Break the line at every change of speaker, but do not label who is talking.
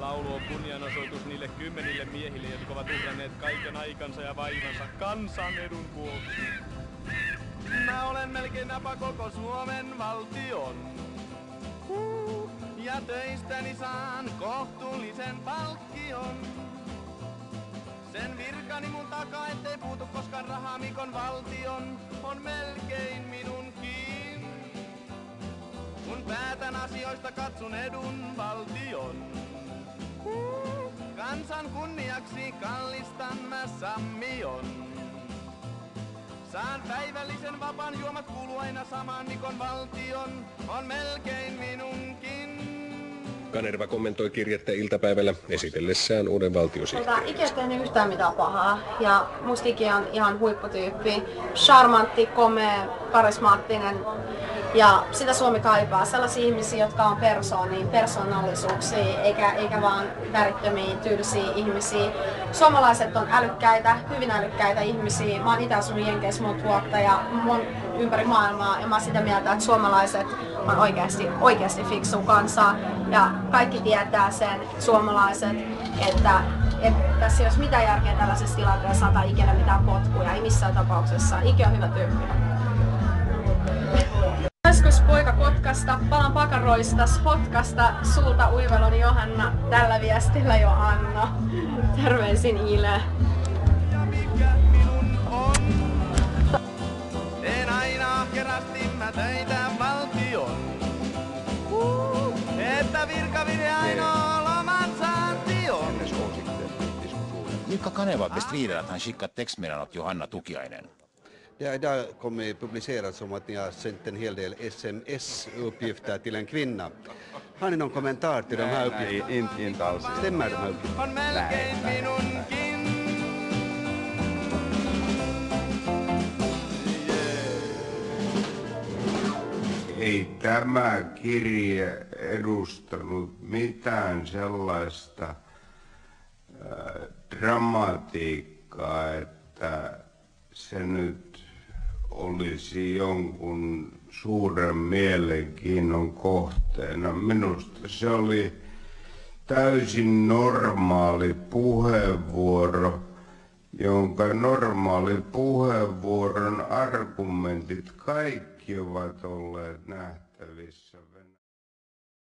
laulu on kunnianosoitus niille 10 miehille, jotka ovat uhranneet kaiken aikansa ja vaivansa kansan edun vuoksi. Mä olen melkein napa koko Suomen valtion. Ja töistäni saan kohtuullisen palkkion. Sen virkani mun takaa, ettei puutu koskaan rahaa Mikon valtion. On melkein minunkin. Kun päätän asioista, katson edun valtion. Kansan kunniaksi kallistan mä sammion. Saan päivällisen vapaan, juomat kuuluu aina samaan Mikon valtion. On melkein minunkin.
Kanerva kommentoi kirjettä iltapäivällä esitellessään uuden valtiosihteerin.
Iki ei tehnyt yhtään mitään pahaa ja musta Iki on ihan huipputyyppi. Charmantti, komea, karismaattinen ja sitä Suomi kaipaa. Sellaisia ihmisiä, jotka on persoonallisuuksia eikä vaan värittömiä, tylsiä ihmisiä. Suomalaiset on älykkäitä, hyvin älykkäitä ihmisiä. Mä oon itse asunut Jenkeissä monta vuotta ja mun ympäri maailmaa ja mä oon sitä mieltä, että suomalaiset on oikeasti fiksu kansaa. Ja kaikki tietää sen, suomalaiset, että tässä ei olisi mitään järkeä tällaisessa tilanteessa antaa Ikelle mitään potkuja, ei missään tapauksessa. Iki on hyvä tyyppi. Joskus poika Kotkasta, palan pakaroista, Spotkasta, sulta Uivelon Johanna, tällä viestillä jo Anna. Terveisin Ile.
Teen aina ahkerasti mä töitä valtion. Että virkavide ainoa lomansa tion.
Ilkka Kanerva bestrider att han skickat textmeddelandet åt Johanna Tukiainen.
Det har idag kommit publicerat som att ni har sänt en hel del SMS-uppgifter till en kvinna. Har ni någon kommentar till de här uppgifterna?
Nej, inte alls.
Stämmer de här uppgifterna?
On melkein minunkin.
Ei tämä kirje edustanut mitään sellaista dramatiikkaa, että se nyt olisi jonkun suuren mielenkiinnon kohteena. Minusta se oli täysin normaali puheenvuoro, jonka normaali puheenvuoron argumentit kaikki ovat olleet nähtävissä.